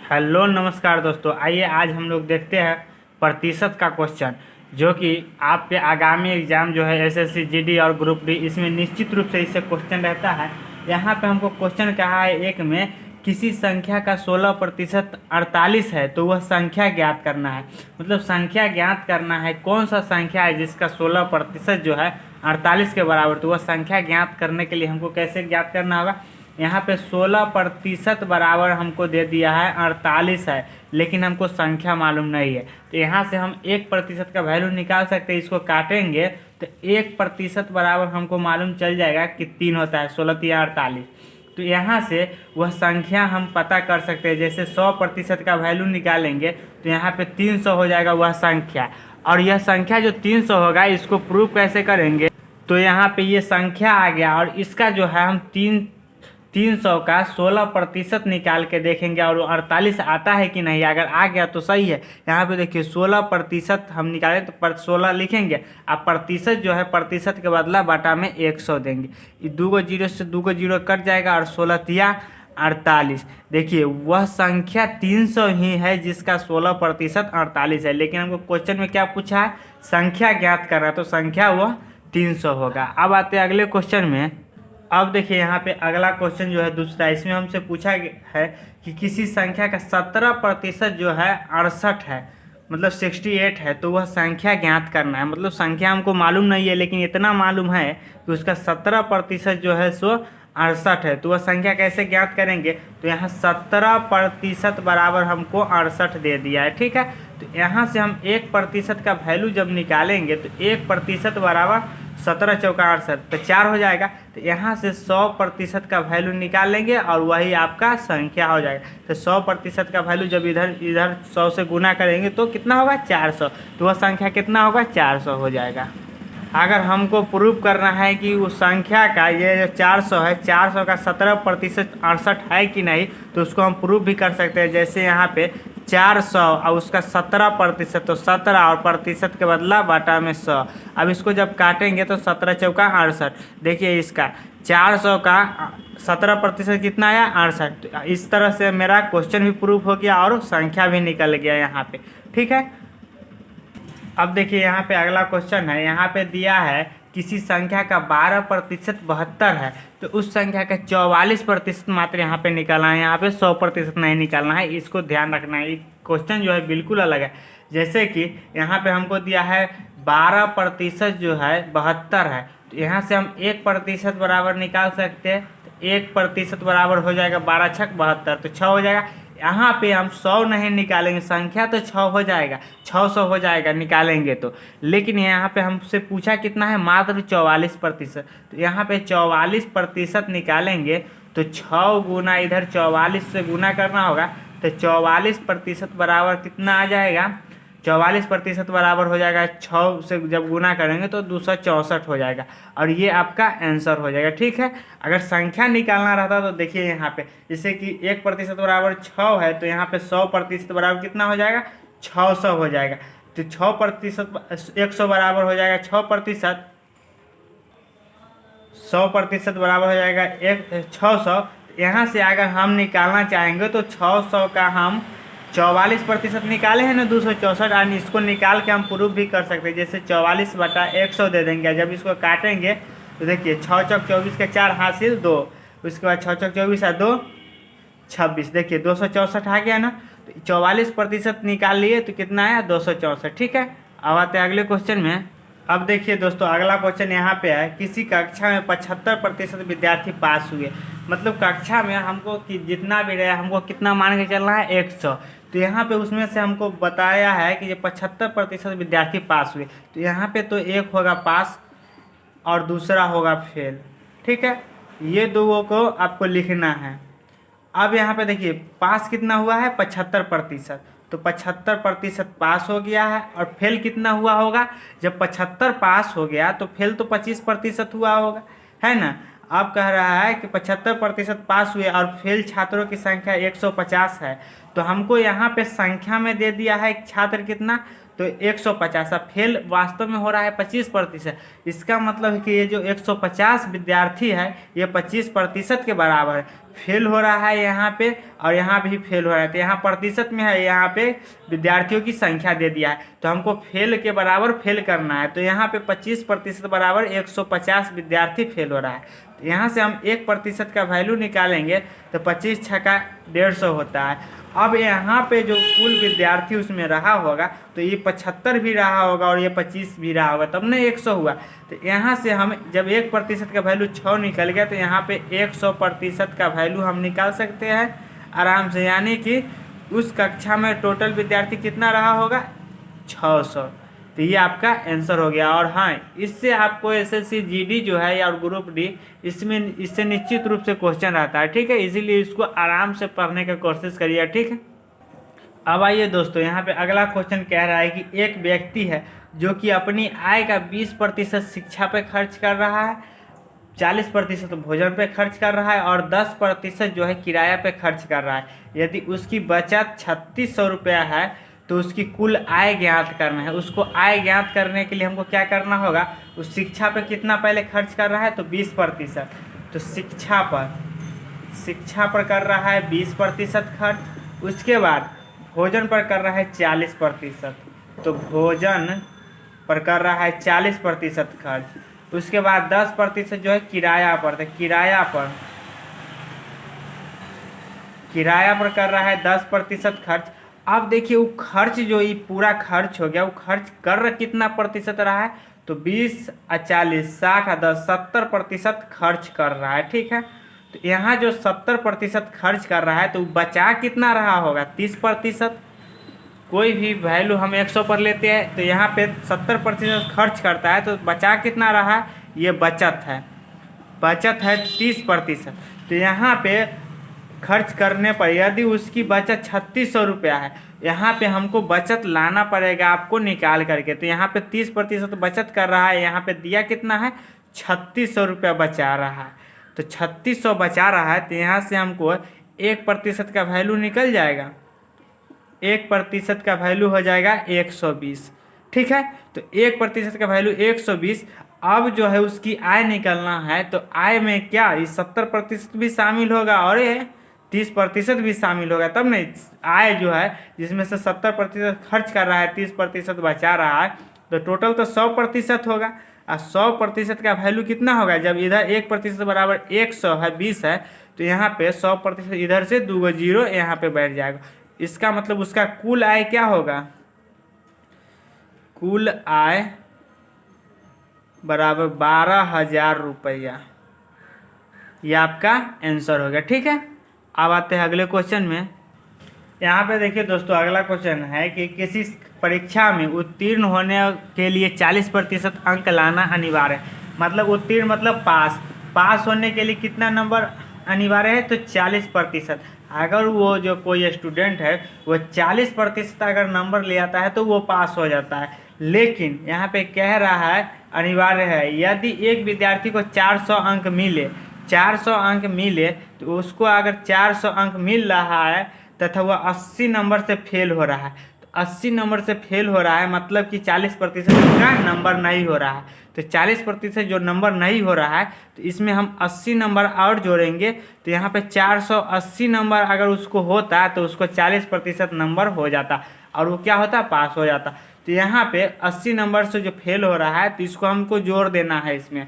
Hello नमस्कार दोस्तों, आइए आज हम लोग देखते हैं प्रतिशत का क्वेश्चन जो कि आपके आगामी एग्जाम जो है एसएससी जीडी और ग्रुप डी इसमें निश्चित रूप से इससे क्वेश्चन रहता है। यहाँ पे हमको क्वेश्चन कहा है एक में किसी संख्या का 16% 48 है तो वह संख्या ज्ञात करना है। मतलब संख्या ज्ञात करना है, कौन सा संख्या है जिसका 16% जो है 48 के बराबर, तो वह संख्या ज्ञात करने के लिए हमको कैसे ज्ञात करना होगा। यहाँ पे 16% बराबर हमको दे दिया है 48 है, लेकिन हमको संख्या मालूम नहीं है। तो यहाँ से हम 1% का वैल्यू निकाल सकते हैं। इसको काटेंगे तो 1% बराबर हमको मालूम चल जाएगा कि 3 होता है, 16 या 48। तो यहाँ से वह संख्या हम पता कर सकते हैं। जैसे 100% का वैल्यू निकालेंगे तो यहाँ पे 300 हो जाएगा वह संख्या। और यह संख्या जो 300 होगा इसको प्रूव कैसे करेंगे, तो यहाँ पे ये संख्या आ गया और इसका जो है हम 300 का 16% निकाल के देखेंगे और 48 आता है कि नहीं। अगर आ गया तो सही है। यहाँ पे देखिए 16% हम निकालें तो 16 लिखेंगे। अब प्रतिशत जो है प्रतिशत के बदला बटा में 100 देंगे। ये 2 जीरो से 2 जीरो कट जाएगा और 16 तिया 48। देखिए वह संख्या 300 ही है जिसका 16% 48 है। लेकिन हमको क्वेश्चन में क्या पूछा है, संख्या ज्ञात करना है, तो संख्या वह 300 होगा। अब आते हैं अगले क्वेश्चन में। अब देखिए यहाँ पे अगला क्वेश्चन जो है दूसरा, इसमें हमसे पूछा है कि किसी संख्या का 17% जो है 68 है, मतलब 68 है, तो वह संख्या ज्ञात करना है। मतलब संख्या हमको मालूम नहीं है लेकिन इतना मालूम है कि उसका 17% जो है सो 68 है। तो वह संख्या कैसे ज्ञात करेंगे, तो यहाँ 17% बराबर हमको 68 दे दिया है, ठीक है। तो यहाँ से हम 1% का वैल्यू जब निकालेंगे तो 1% बराबर 17 चौका 68 तो 4 हो जाएगा। तो यहाँ से 100% का वैल्यू निकाल लेंगे और वही आपका संख्या हो जाएगा। तो 100% का वैल्यू जब इधर 100 से गुना करेंगे तो कितना होगा, 400। तो वह संख्या कितना होगा, 400 हो जाएगा। अगर हमको प्रूव करना है कि उस संख्या का ये जो 400 है, 400 का 17% 68 है कि नहीं, तो उसको हम प्रूव भी कर सकते हैं। जैसे यहाँ पे 400 और उसका 17%, तो 17 और प्रतिशत के बदला बटा में 100। अब इसको जब काटेंगे तो 17 चौका 68। देखिए इसका 400 का 17% कितना आया, 68। तो इस तरह से मेरा क्वेश्चन भी प्रूव हो गया और संख्या भी निकल गया यहाँ पे, ठीक है। अब देखिए यहाँ पे अगला क्वेश्चन है। यहाँ पे दिया है किसी संख्या का 12% 72 है, तो उस संख्या का 44% मात्र यहाँ पे निकालना है। यहाँ पे 100% नहीं निकालना है, इसको ध्यान रखना है। ये क्वेश्चन जो है बिल्कुल अलग है। जैसे कि यहाँ पे हमको दिया है 12% जो है 72 है, तो यहाँ से हम 1% बराबर निकाल सकते हैं। तो 1% बराबर हो जाएगा 12 छक 72, तो 6 हो जाएगा। यहाँ पे हम 100 नहीं निकालेंगे, संख्या तो 6 हो जाएगा, 600 हो जाएगा निकालेंगे तो। लेकिन यहाँ पे हमसे पूछा कितना है, मात्र 44%। तो यहाँ पे 44% निकालेंगे तो 6 गुना इधर 44 से गुना करना होगा। तो 44% बराबर कितना आ जाएगा, 44% बराबर हो जाएगा 6 से जब गुना करेंगे तो 264 हो जाएगा और ये आपका आंसर हो जाएगा, ठीक है। अगर संख्या निकालना रहता तो देखिए यहाँ पे जैसे कि 1% बराबर 6 है, तो यहाँ पे 100% बराबर कितना हो जाएगा, 600 हो जाएगा। तो 6% 100 बराबर हो जाएगा 6%, 100% बराबर हो जाएगा 600। यहाँ से अगर हम निकालना चाहेंगे तो 600 का हम 44% निकाले हैं ना 264, और इसको निकाल के हम प्रूफ भी कर सकते हैं। जैसे 44/100 दे देंगे। जब इसको काटेंगे तो देखिए 6 चौक 24 के 4 हासिल 2, उसके बाद 6 चौक 24 है 2 26, देखिए 264 आ गया ना। तो 44% निकाल लिए तो कितना आया, 264, ठीक है। अब आते हैं अगले क्वेश्चन में। अब देखिए दोस्तों अगला क्वेश्चन यहाँ पे है, किसी कक्षा में 75% विद्यार्थी पास हुए। मतलब कक्षा में हमको कि जितना भी रहा हमको कितना मान के चलना है, 100। तो यहाँ पे उसमें से हमको बताया है कि ये 75% विद्यार्थी पास हुए। तो यहाँ पे तो एक होगा पास और दूसरा होगा फेल, ठीक है। ये दो को आपको लिखना है। अब यहाँ पे देखिए पास कितना हुआ है, 75%। तो 75% पास हो गया है और फेल कितना हुआ होगा, जब 75 पास हो गया तो फेल तो 25% हुआ होगा, है ना। अब कह रहा है कि 75% पास हुए और फेल छात्रों की संख्या 150 है। तो हमको यहाँ पे संख्या में दे दिया है छात्र कितना, तो 150। अब फेल वास्तव में हो रहा है 25%। इसका मतलब है कि ये जो 150 विद्यार्थी है ये 25% के बराबर है। फेल हो रहा है यहाँ पे और यहाँ भी फेल हो रहा है, तो यहाँ प्रतिशत में है, यहाँ पे विद्यार्थियों की संख्या दे दिया है, तो हमको फेल के बराबर फेल करना है। तो यहाँ पे 25% बराबर 150 विद्यार्थी फेल हो रहा है। तो यहाँ से हम 1% का वैल्यू निकालेंगे तो 25 छक्का 150 होता है। अब यहाँ पे जो कुल विद्यार्थी उसमें रहा होगा तो ये 75 भी रहा होगा और ये 25 भी रहा होगा, तब ना 100 हुआ। तो यहाँ से हम जब 1% का वैल्यू 6 निकल गया तो यहाँ पे 100% का वैल्यू हम निकाल सकते हैं आराम से। यानी कि उस कक्षा में टोटल विद्यार्थी कितना रहा होगा, 600। तो ये आपका आंसर हो गया। और हाँ, इससे आपको एसएससी जीडी जो है या ग्रुप डी इससे निश्चित रूप से क्वेश्चन आता है, ठीक है। इसीलिए इसको आराम से पढ़ने का कोशिश करिए, ठीक है। अब आइए दोस्तों, यहाँ पे अगला क्वेश्चन कह रहा है कि एक व्यक्ति है जो कि अपनी आय का 20% शिक्षा पे खर्च कर रहा है, 40% भोजन पे खर्च कर रहा है और 10% जो है किराया पे खर्च कर रहा है। यदि उसकी बचत 3600 रुपया है तो उसकी कुल आय ज्ञात करना है। उसको आय ज्ञात करने के लिए हमको क्या करना होगा, उस शिक्षा पे कितना पहले खर्च कर रहा है तो 20%। तो शिक्षा पर कर रहा है 20% खर्च। उसके बाद भोजन पर कर रहा है 40%, तो भोजन पर कर रहा है 40% खर्च। उसके बाद 10% जो है किराया पर, तो किराया पर कर रहा है 10% खर्च। अब देखिए वो खर्च जो ये पूरा खर्च हो गया, वो खर्च कर कितना प्रतिशत रहा है, तो 20 और 40 60 और 10 70% खर्च कर रहा है, ठीक है। तो यहाँ जो 70% खर्च कर रहा है तो बचा कितना रहा होगा, 30%। कोई भी वैल्यू हम 100 पर लेते हैं तो यहाँ पे 70% खर्च करता है तो बचा कितना रहा, ये बचत है 30%। तो यहाँ पे खर्च करने पर यदि उसकी बचत 3600 रुपया है, यहाँ पे हमको बचत लाना पड़ेगा आपको निकाल करके। तो यहाँ पे 30% बचत कर रहा है, यहाँ पे दिया कितना है 3600 रुपया बचा रहा है। तो 3600 बचा रहा है तो यहाँ से हमको 1% का वैल्यू निकल जाएगा, 1% का वैल्यू हो जाएगा 120, ठीक है। तो 1% का वैल्यू 120। अब जो है उसकी आय निकलना है, तो आय में क्या ये 70% भी शामिल होगा और ये 30% भी शामिल होगा, तब नहीं आय जो है जिसमें से 70% खर्च कर रहा है 30% बचा रहा है, तो टोटल तो 100% होगा। और 100% का वैल्यू कितना होगा, जब इधर 1% बराबर 100 है 20 है, तो यहाँ पे 100% इधर से 2 जीरो यहाँ पे बैठ जाएगा। इसका मतलब उसका कुल आय क्या होगा, कुल आय बराबर 12,000 रुपया। ये आपका आंसर हो गया, ठीक है। अब आते हैं अगले क्वेश्चन में। यहाँ पे देखिए दोस्तों, अगला क्वेश्चन है कि किसी परीक्षा में उत्तीर्ण होने के लिए 40% अंक लाना अनिवार्य है। मतलब उत्तीर्ण मतलब पास होने के लिए कितना नंबर अनिवार्य है, तो 40%। अगर वो जो कोई स्टूडेंट है वो 40% अगर नंबर ले आता है तो वो पास हो जाता है। लेकिन यहाँ पे कह रहा है अनिवार्य है, यदि एक विद्यार्थी को 400 अंक मिले तो उसको अगर 400 अंक मिल रहा है तथा वह 80 नंबर से फेल हो रहा है, तो 80 नंबर से फेल हो रहा है मतलब कि 40% का नंबर नहीं हो रहा है। तो 40% जो नंबर नहीं हो रहा है तो इसमें हम 80 नंबर और जोड़ेंगे, तो यहाँ पे 480 नंबर अगर उसको होता तो उसको 40% नंबर हो जाता और वो क्या होता, पास हो जाता। तो यहाँ पे 80 नंबर से जो फेल हो रहा है तो इसको हमको जोड़ देना है इसमें,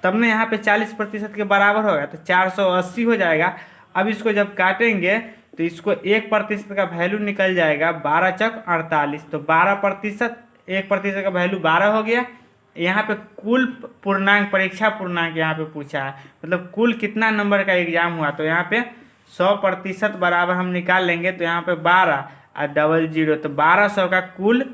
तब ना यहाँ पे 40% के बराबर होगा, तो 480 हो जाएगा। अब इसको जब काटेंगे तो इसको 1% का वैल्यू निकल जाएगा, 12 चक 48, तो 12%, 1% का वैल्यू 12 हो गया। यहाँ पे कुल पूर्णांक, परीक्षा पूर्णांक यहाँ पे पूछा है, मतलब कुल कितना नंबर का एग्जाम हुआ, तो यहाँ पे 100% बराबर हम निकाल लेंगे, तो यहाँ पे 12 और 00, तो 1200 का कुल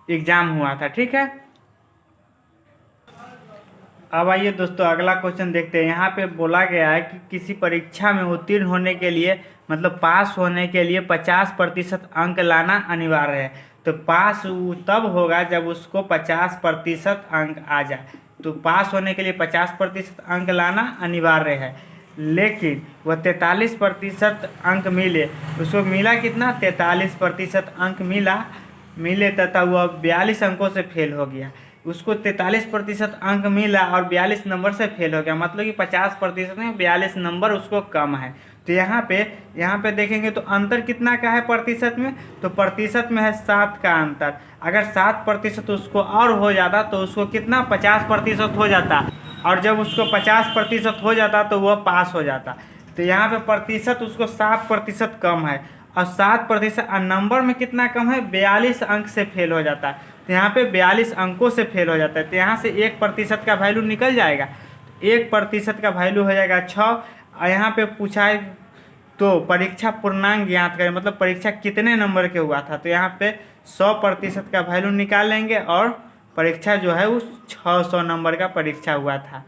एग्जाम हुआ था, ठीक है। अब आइए दोस्तों अगला क्वेश्चन देखते हैं। यहाँ पे बोला गया है कि किसी परीक्षा में उत्तीर्ण होने के लिए मतलब पास होने के लिए 50% अंक लाना अनिवार्य है। तो पास तब होगा जब उसको 50% अंक आ जाए। तो पास होने के लिए 50% अंक लाना अनिवार्य है, लेकिन वह 43% अंक मिले, उसको मिला कितना, 43% अंक मिला। मिले तथा वह 42 अंकों से फेल हो गया। उसको 43% अंक मिला और 42 नंबर से फेल हो गया, मतलब कि 50% में 42 नंबर उसको कम है। तो यहाँ पे देखेंगे तो अंतर कितना का है प्रतिशत में, तो प्रतिशत में है 7 का अंतर। अगर 7% उसको और हो जाता तो उसको कितना 50% हो जाता, और जब उसको 50% हो जाता तो वह पास हो जाता। तो यहाँ पे प्रतिशत उसको 7% कम है, और 7% नंबर में कितना कम है, 42 अंक से फेल हो जाता है। तो यहाँ पे 42 अंकों से फेल हो जाता है। तो यहाँ से 1% का वैल्यू निकल जाएगा, 1% का वैल्यू हो जाएगा 6। और यहाँ पे पूछा है तो परीक्षा पूर्णांक ज्ञात करें, मतलब परीक्षा कितने नंबर के हुआ था। तो यहाँ पे 100% का वैल्यू निकाल लेंगे और परीक्षा जो है उस 600 नंबर का परीक्षा हुआ था।